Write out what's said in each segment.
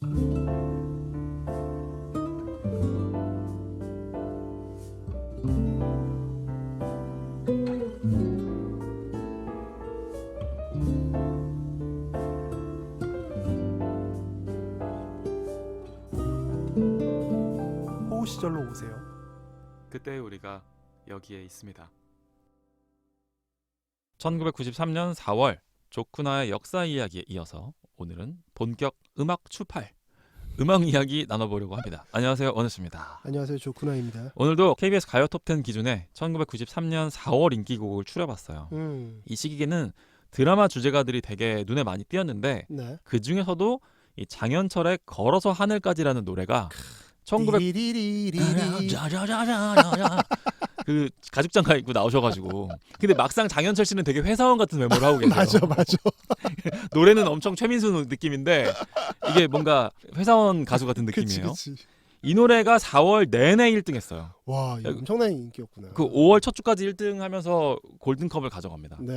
호우 시절로 오세요. 그때 우리가 여기에 있습니다. 1993년 4월 조쿠나의 역사 이야기에 이어서 오늘은 본격 음악 추팔 음악 이야기 나눠보려고 합니다. 안녕하세요, 원우씨입니다. 안녕하세요, 조쿠나입니다. 오늘도 KBS 가요 톱10 기준에 1993년 4월 인기곡을 추려봤어요. 이 시기에는 드라마 주제가들이 되게 눈에 많이 띄었는데 네. 그 중에서도 이 장현철의 걸어서 하늘까지라는 노래가 1900 그 가죽장갑 입고 나오셔가지고 근데 막상 장현철 씨는 되게 회사원 같은 외모를 하고 계세요. 맞아. 노래는 엄청 최민수 느낌인데 이게 뭔가 회사원 가수 같은 느낌이에요. 그치. 이 노래가 4월 내내 1등했어요. 와, 이거 엄청난 인기였구나. 그 5월 첫 주까지 1등하면서 골든컵을 가져갑니다. 네.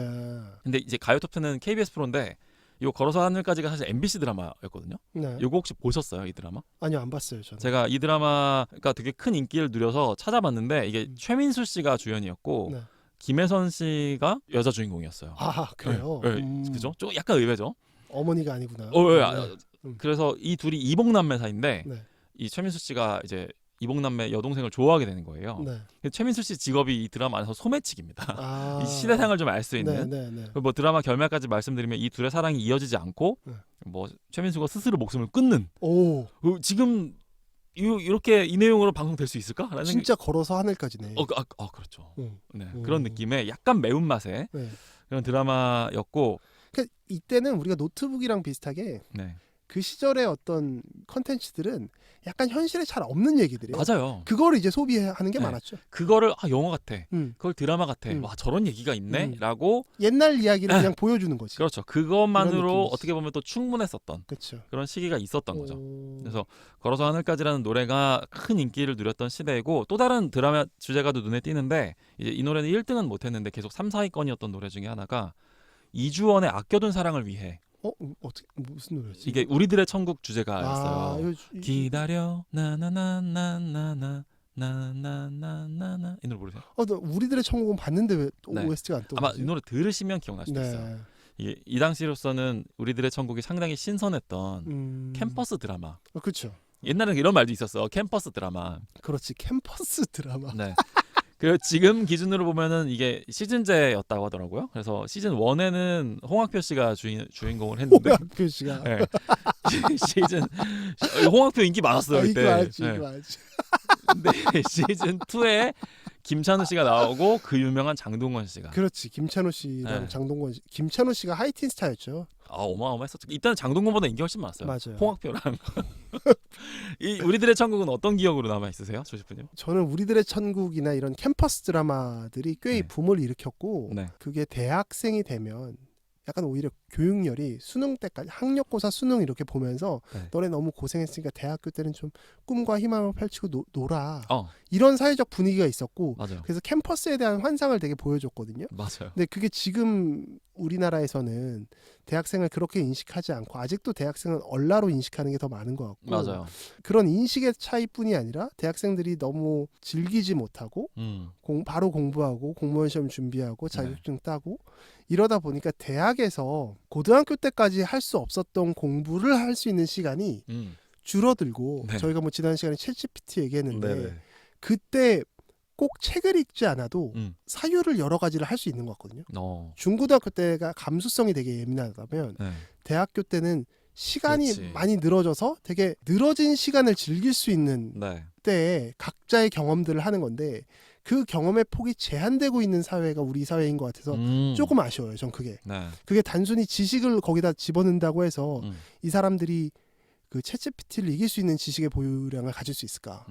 근데 이제 가요 톱10은 KBS 프로인데 이 걸어서 하늘까지가 사실 MBC 드라마였거든요. 네. 이거 혹시 보셨어요, 이 드라마? 아니요, 안 봤어요, 저는. 제가 이 드라마가 되게 큰 인기를 누려서 찾아봤는데 이게 최민수 씨가 주연이었고 네. 김혜선 씨가 여자 주인공이었어요. 아, 그래요? 네, 그죠? 좀 약간 의외죠. 어머니가 아니구나. 그래서 이 둘이 이복남매 사이인데 네. 이 최민수 씨가 이제 이복남매 여동생을 좋아하게 되는 거예요. 네. 최민수 씨 직업이 이 드라마 안에서 소매치기입니다. 아. 이 시대상을 좀 알 수 있는. 네. 뭐 드라마 결말까지 말씀드리면 이 둘의 사랑이 이어지지 않고 네. 뭐 최민수가 스스로 목숨을 끊는. 오. 지금 이렇게 이 내용으로 방송될 수 있을까? 진짜 걸어서 하늘까지네. 그렇죠. 응. 네, 그런 느낌의 약간 매운맛의 네. 그런 드라마였고. 그러니까 이때는 우리가 노트북이랑 비슷하게 네. 그 시절의 어떤 컨텐츠들은 약간 현실에 잘 없는 얘기들이에요. 맞아요. 그거를 이제 소비하는 게 네. 많았죠. 그거를 영화 같아. 그걸 드라마 같아. 음. 와, 저런 얘기가 있네. 라고 옛날 이야기를 그냥 보여주는 거지. 그렇죠. 그것만으로 느낌이지. 어떻게 보면 또 충분했었던 그렇죠. 그런 시기가 있었던 거죠. 그래서 걸어서 하늘까지라는 노래가 큰 인기를 누렸던 시대이고 또 다른 드라마 주제가도 눈에 띄는데 이제 이 노래는 1등은 못했는데 계속 3, 4위권이었던 노래 중에 하나가 이주원의 아껴둔 사랑을 위해. 어떻게 무슨 노래지? 이게 우리들의 천국 주제가였어요. 이거 기다려 나나나나나나 나나나나나 이 노래 모르세요? 나 우리들의 천국은 봤는데 왜 또 네. OST가 안 떠오르지? 아마 이 노래 들으시면 기억날 수도 있어요. 이 당시로서는 우리들의 천국이 상당히 신선했던 캠퍼스 드라마. 그렇죠. 옛날에는 이런 말도 있었어. 캠퍼스 드라마. 그렇지. 캠퍼스 드라마. 네. 그리고 지금 기준으로 보면은 이게 시즌제였다고 하더라고요. 그래서 시즌 1에는 홍학표 씨가 주인공을 했는데 홍학표 씨가. 네. 시즌 홍학표 인기 많았어요 그때. 이거 알지. 근데 시즌 2에 김찬우 씨가 나오고 그 유명한 장동건 씨가. 그렇지. 김찬호 씨랑 네. 장동건 씨. 김찬호 씨가 하이틴 스타였죠. 어마어마했었죠. 일단 장동건보다 인기 훨씬 많았어요. 맞아요. 홍학표랑. 이 우리들의 천국은 어떤 기억으로 남아 있으세요, 조시프님? 저는 우리들의 천국이나 이런 캠퍼스 드라마들이 꽤 네. 붐을 일으켰고 네. 그게 대학생이 되면 약간 오히려 교육열이 수능 때까지 학력고사 수능 이렇게 보면서 네. 너네 너무 고생했으니까 대학교 때는 좀 꿈과 희망을 펼치고 놀아. 어, 이런 사회적 분위기가 있었고 맞아요. 그래서 캠퍼스에 대한 환상을 되게 보여줬거든요. 맞아요. 근데 그게 지금 우리나라에서는 대학생을 그렇게 인식하지 않고 아직도 대학생은 얼라로 인식하는 게 더 많은 것 같고 맞아요. 그런 인식의 차이뿐이 아니라 대학생들이 너무 즐기지 못하고 바로 공부하고 공무원 시험 준비하고 자격증 따고 이러다 보니까 대학에서 고등학교 때까지 할 수 없었던 공부를 할 수 있는 시간이 줄어들고 네. 저희가 뭐 지난 시간에 챗GPT 얘기했는데 네네. 그때 꼭 책을 읽지 않아도 사유를 여러 가지를 할 수 있는 것 같거든요. 중고등학교 때가 감수성이 되게 예민하다면 네. 대학교 때는 시간이 그렇지. 많이 늘어져서 되게 늘어진 시간을 즐길 수 있는 네. 때에 각자의 경험들을 하는 건데 그 경험의 폭이 제한되고 있는 사회가 우리 사회인 것 같아서 조금 아쉬워요. 전 그게. 네. 그게 단순히 지식을 거기다 집어넣는다고 해서 이 사람들이 그 챗GPT를 이길 수 있는 지식의 보유량을 가질 수 있을까?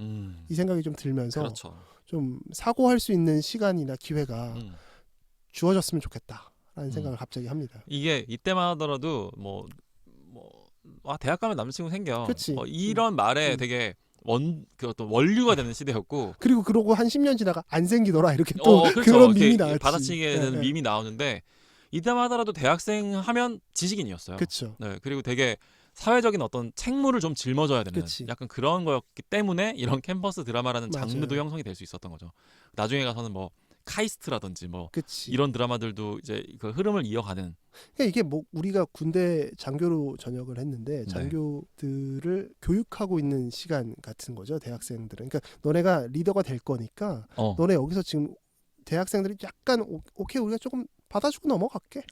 이 생각이 좀 들면서 그렇죠. 좀 사고할 수 있는 시간이나 기회가 주어졌으면 좋겠다라는 생각을 갑자기 합니다. 이게 이때만 하더라도 대학 가면 남자친구 생겨. 그치. 이런 말에 되게 그 어떤 원류가 되는 시대였고. 그리고 그러고 한 10년 지나가 안 생기더라 이렇게 또 그렇죠. 그런 밈이 나왔지. 받아치게 되는 밈이 나오는데 이때만 하더라도 대학생 하면 지식인이었어요. 그렇죠. 네, 그리고 되게 사회적인 어떤 책무를 좀 짊어져야 되는 그치. 약간 그런 거였기 때문에 이런 캠퍼스 드라마라는 맞아요. 장르도 형성이 될 수 있었던 거죠. 나중에 가서는 뭐 카이스트라든지 뭐 그치. 이런 드라마들도 이제 그 흐름을 이어가는. 그러니까 이게 뭐 우리가 군대 장교로 전역을 했는데 네. 장교들을 교육하고 있는 시간 같은 거죠. 대학생들은. 그러니까 너네가 리더가 될 거니까 너네 여기서 지금 대학생들이 약간 오케이 우리가 조금 받아주고 넘어갈게.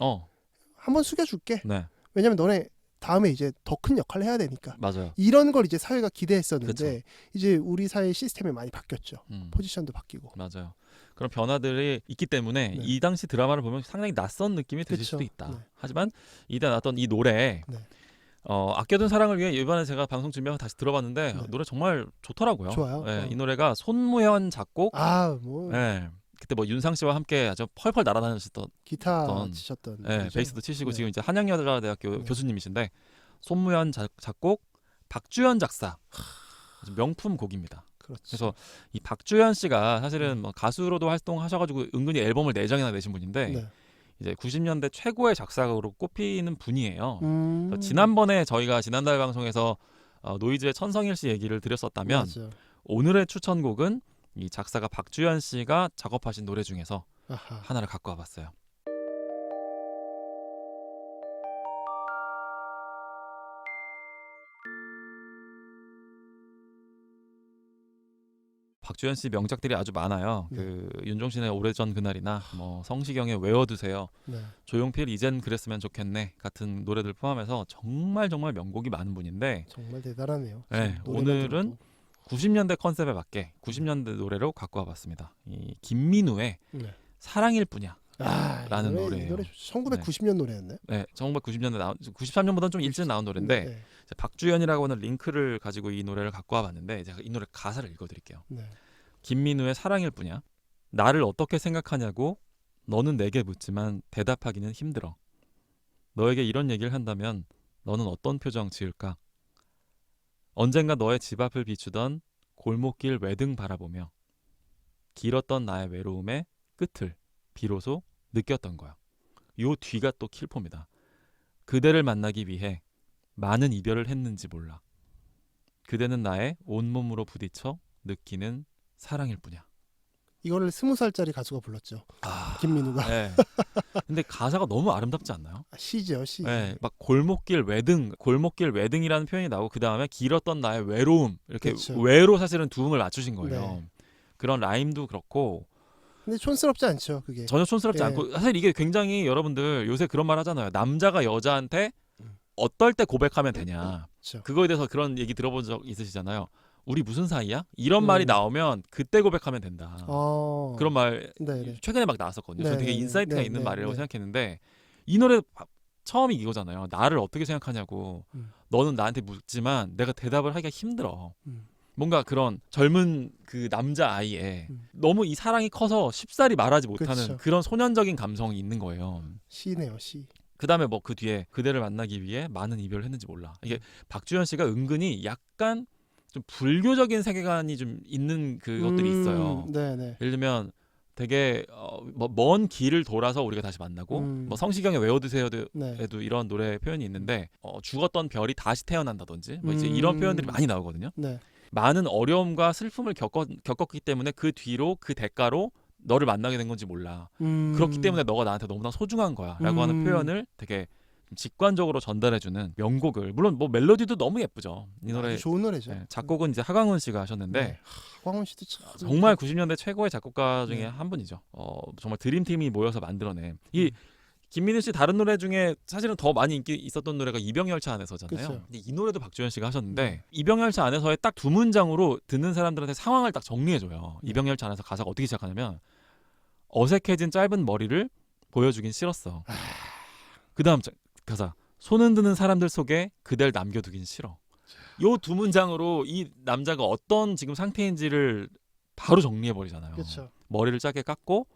한번 숙여줄게. 네. 왜냐면 너네 다음에 이제 더 큰 역할을 해야 되니까. 맞아요. 이런 걸 이제 사회가 기대했었는데 그쵸. 이제 우리 사회 시스템이 많이 바뀌었죠. 포지션도 바뀌고. 맞아요. 그런 변화들이 있기 때문에 네. 이 당시 드라마를 보면 상당히 낯선 느낌이 드실 그쵸. 수도 있다. 네. 하지만 이때 나왔던 이 노래 네. 아껴둔 사랑을 위해 이번에 제가 방송 준비하고 다시 들어봤는데 네. 노래 정말 좋더라고요. 좋아요. 네, 이 노래가 손무현 작곡. 뭐 네, 그때 뭐 윤상 씨와 함께 아주 펄펄 날아다니셨던 기타 치셨던 분이죠. 베이스도 치시고 네. 지금 이제 한양여자대학교 네. 교수님이신데 손무현 작곡, 박주현 작사. 아주 명품 곡입니다. 그렇죠. 그래서 이 박주현 씨가 사실은 뭐 가수로도 활동하셔가지고 은근히 앨범을 4장이나 내신 분인데 네. 이제 90년대 최고의 작사가로 꼽히는 분이에요. 지난번에 저희가 지난달 방송에서 노이즈의 천성일 씨 얘기를 드렸었다면 맞아. 오늘의 추천곡은 이 작사가 박주현 씨가 작업하신 노래 중에서 아하. 하나를 갖고 와봤어요. 박주현 씨 명작들이 아주 많아요. 네. 그 윤종신의 오래전 그날이나 뭐 성시경의 외워두세요, 네. 조용필 이젠 그랬으면 좋겠네 같은 노래들 포함해서 정말 명곡이 많은 분인데 정말 대단하네요. 네, 오늘은 90년대 컨셉에 맞게 90년대 노래로 갖고 와봤습니다. 이 김민우의 네. 사랑일 뿐이야 라는 이 노래예요. 노래 1990년 노래였네. 네, 1990년대 93년보다는 좀 일찍 나온 노래인데 네. 박주현이라고 하는 링크를 가지고 이 노래를 갖고 와봤는데 제가 이 노래 가사를 읽어드릴게요. 네. 김민우의 사랑일 뿐이야. 나를 어떻게 생각하냐고 너는 내게 묻지만 대답하기는 힘들어. 너에게 이런 얘기를 한다면 너는 어떤 표정 지을까? 언젠가 너의 집 앞을 비추던 골목길 외등 바라보며 길었던 나의 외로움의 끝을 비로소 느꼈던 거야. 요 뒤가 또 킬포입니다. 그대를 만나기 위해 많은 이별을 했는지 몰라. 그대는 나의 온몸으로 부딪혀 느끼는 사랑일 뿐이야. 이거를 20살짜리 가수가 불렀죠. 김민우가. 네. 근데 가사가 너무 아름답지 않나요? 시죠, 시. 네, 막 골목길 외등이라는 표현이 나오고 그 다음에 길었던 나의 외로움 이렇게 그쵸. 외로 사실은 두음을 맞추신 거예요. 네. 그런 라임도 그렇고 근데 촌스럽지 않죠, 그게. 전혀 촌스럽지 예. 않고 사실 이게 굉장히 여러분들 요새 그런 말 하잖아요. 남자가 여자한테 어떨 때 고백하면 되냐. 그렇죠. 그거에 대해서 그런 얘기 들어본 적 있으시잖아요. 우리 무슨 사이야? 이런 말이 나오면 그때 고백하면 된다. 그런 말 네네. 최근에 막 나왔었거든요. 저는 되게 네네네. 인사이트가 있는 네네. 말이라고 네. 생각했는데 이 노래 처음이 이거잖아요. 나를 어떻게 생각하냐고. 너는 나한테 묻지만 내가 대답을 하기가 힘들어. 뭔가 그런 젊은 그 남자 아이의 너무 이 사랑이 커서 쉽사리 말하지 못하는 그쵸. 그런 소년적인 감성이 있는 거예요. 시네요, 시. 그 다음에 뭐 그 뒤에 그대를 만나기 위해 많은 이별을 했는지 몰라. 이게 박주현 씨가 은근히 약간 좀 불교적인 세계관이 좀 있는 그것들이 있어요. 네네. 예를 들면 되게 먼 길을 돌아서 우리가 다시 만나고 뭐 성시경의 외워두세요에도 네. 이런 노래 표현이 있는데 죽었던 별이 다시 태어난다든지 뭐 이제 이런 표현들이 많이 나오거든요. 네. 많은 어려움과 슬픔을 겪었기 때문에 그 뒤로 그 대가로 너를 만나게 된 건지 몰라. 그렇기 때문에 너가 나한테 너무나 소중한 거야 라고 하는 표현을 되게 좀 직관적으로 전달해주는 명곡을, 물론 뭐 멜로디도 너무 예쁘죠. 이 노래 좋은 노래죠. 네, 작곡은 이제 하강훈 씨가 하셨는데 네. 황훈 씨도 참 정말 90년대 최고의 작곡가 중에 네. 한 분이죠. 정말 드림팀이 모여서 만들어낸 이 김민우 씨 다른 노래 중에 사실은 더 많이 인기 있었던 노래가 이병열차 안에서잖아요. 그쵸. 근데 이 노래도 박주현 씨가 하셨는데 이병열차 안에서의 딱 두 문장으로 듣는 사람들한테 상황을 딱 정리해줘요. 이병열차 안에서 가사가 어떻게 시작하냐면 어색해진 짧은 머리를 보여주긴 싫었어. 그 다음 가사 손 흔드는 사람들 속에 그댈 남겨두긴 싫어. 요 두 문장으로 이 남자가 어떤 지금 상태인지를 바로 정리해버리잖아요. 그렇죠. 머리를 짧게 깎고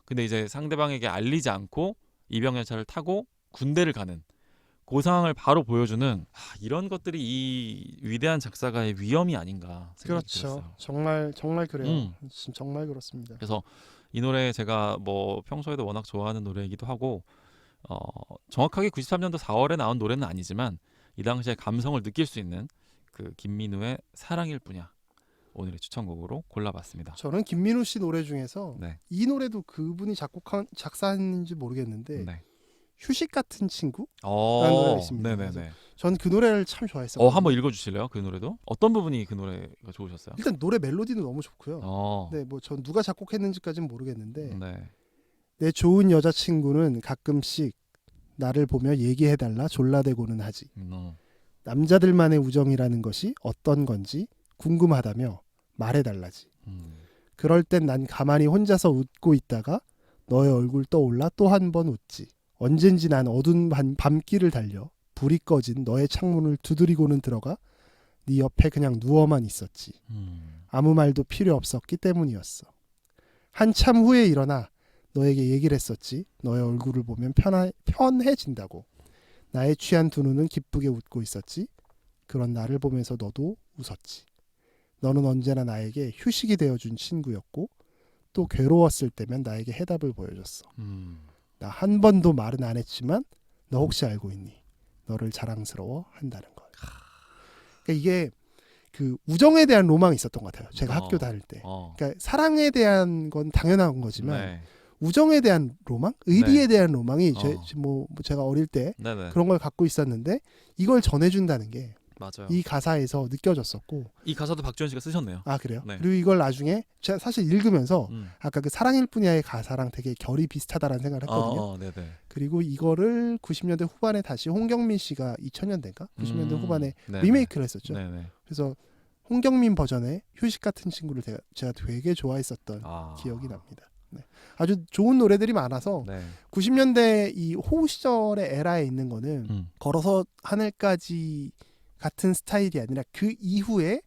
근데 이제 상대방에게 알리지 않고 이병열차를 타고 군대를 가는 그 상황을 바로 보여주는 이런 것들이 이 위대한 작사가의 위엄이 아닌가 생각이 그렇죠. 들었어요. 정말 그래요. 정말 그렇습니다. 그래서 이 노래 제가 뭐 평소에도 워낙 좋아하는 노래이기도 하고 정확하게 93년도 4월에 나온 노래는 아니지만 이 당시의 감성을 느낄 수 있는 그 김민우의 사랑일 뿐이야. 오늘의 추천곡으로 골라봤습니다. 저는 김민우 씨 노래 중에서 네. 이 노래도 그분이 작사했는지 모르겠는데 네. 휴식 같은 친구? 라는 노래가 있습니다. 네네네. 전 그 노래를 참 좋아했어요. 한번 읽어주실래요? 그 노래도 어떤 부분이 그 노래가 좋으셨어요? 일단 노래 멜로디는 너무 좋고요. 네, 뭐 전 누가 작곡했는지까지는 모르겠는데 네. 내 좋은 여자친구는 가끔씩 나를 보며 얘기해달라 졸라대고는 하지. 남자들만의 우정이라는 것이 어떤 건지 궁금하다며 말해달라지. 그럴 땐 난 가만히 혼자서 웃고 있다가 너의 얼굴 떠올라 또 한 번 웃지. 언젠지 난 어두운 밤길을 달려 불이 꺼진 너의 창문을 두드리고는 들어가 네 옆에 그냥 누워만 있었지. 아무 말도 필요 없었기 때문이었어. 한참 후에 일어나 너에게 얘기를 했었지. 너의 얼굴을 보면 편해진다고. 나의 취한 두 눈은 기쁘게 웃고 있었지. 그런 나를 보면서 너도 웃었지. 너는 언제나 나에게 휴식이 되어준 친구였고 또 괴로웠을 때면 나에게 해답을 보여줬어. 나 한 번도 말은 안 했지만 너 혹시 알고 있니? 너를 자랑스러워 한다는 걸. 그러니까 이게 그 우정에 대한 로망이 있었던 것 같아요. 제가 학교 다닐 때. 그러니까 사랑에 대한 건 당연한 거지만 네. 우정에 대한 로망, 의리에 네. 대한 로망이 제가 어릴 때 네네. 그런 걸 갖고 있었는데 이걸 전해준다는 게 맞아요. 이 가사에서 느껴졌었고. 이 가사도 박지원 씨가 쓰셨네요. 아 그래요? 네. 그리고 이걸 나중에 제가 사실 읽으면서 아까 그 사랑일 뿐이야의 가사랑 되게 결이 비슷하다라는 생각을 했거든요. 네네. 그리고 이거를 90년대 후반에 다시 홍경민 씨가 2000년대인가? 90년대 후반에 네네. 리메이크를 했었죠. 네네. 그래서 홍경민 버전의 휴식 같은 친구를 제가 되게 좋아했었던 기억이 납니다. 네. 아주 좋은 노래들이 많아서 네. 90년대 이 호우 시절의 에라에 있는 거는 걸어서 하늘까지 같은 스타일이 아니라 그 이후에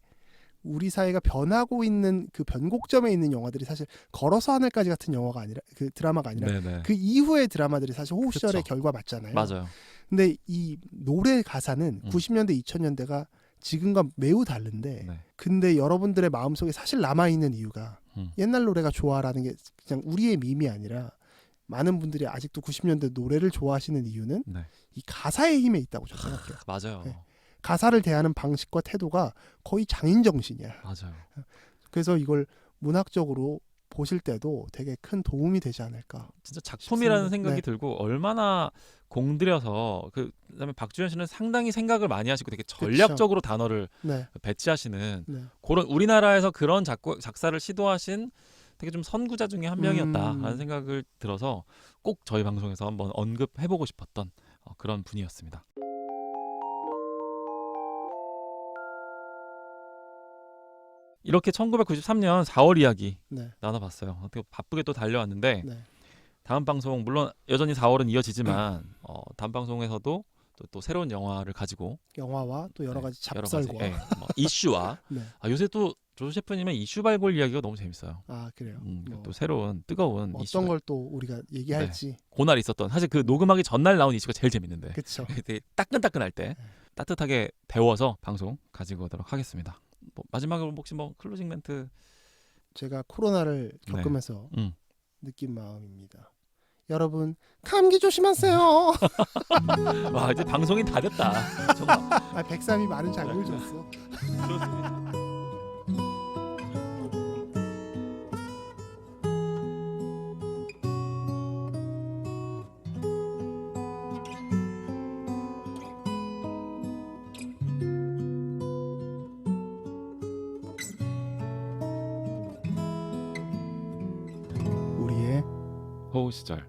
우리 사회가 변하고 있는 그 변곡점에 있는 영화들이 사실 걸어서 하늘까지 같은 영화가 아니라 그 드라마가 아니라 네네. 그 이후의 드라마들이 사실 호우 시절의 그쵸. 결과 맞잖아요. 맞아요. 근데 이 노래 가사는 90년대 2000년대가 지금과 매우 다른데 네. 근데 여러분들의 마음속에 사실 남아있는 이유가 옛날 노래가 좋아라는 게 그냥 우리의 밈이 아니라 많은 분들이 아직도 90년대 노래를 좋아하시는 이유는 네. 이 가사의 힘에 있다고 저는 생각해요. 맞아요. 네. 가사를 대하는 방식과 태도가 거의 장인 정신이야. 맞아요. 그래서 이걸 문학적으로 보실 때도 되게 큰 도움이 되지 않을까. 진짜 작품이라는 싶습니다. 생각이 네. 들고 얼마나 공들여서 그다음에 박주현 씨는 상당히 생각을 많이 하시고 되게 전략적으로 단어를 네. 배치하시는 네. 그런 우리나라에서 그런 작사를 시도하신 되게 좀 선구자 중에 한 명이었다라는 생각을 들어서 꼭 저희 방송에서 한번 언급해보고 싶었던 그런 분이었습니다. 이렇게 1993년 4월 이야기 네. 나눠봤어요. 어떻게 바쁘게 또 달려왔는데 네. 다음 방송 물론 여전히 4월은 이어지지만 다음 방송에서도 또 새로운 영화를 가지고 영화와 또 여러 가지 여러 잡설과 가지, 뭐 이슈와 네. 요새 또 조 셰프님의 이슈 발굴 이야기가 너무 재밌어요. 아 그래요. 또 새로운 뜨거운 어떤 이슈가 걸 또 우리가 얘기할지. 그날 있었던 사실 그 녹음하기 전날 나온 이슈가 제일 재밌는데 그렇죠. 되게 따끈따끈할 때 따뜻하게 데워서 방송 가지고 오도록 하겠습니다. 뭐 마지막으로 혹시 뭐 클로징 멘트 제가 코로나를 네. 겪으면서 느낀 마음입니다. 여러분 감기 조심하세요. 와 이제 방송이 다 됐다. 정말. 백삼이 많은 자극을 줬어. 좋습니다. 우리의 호우 시절.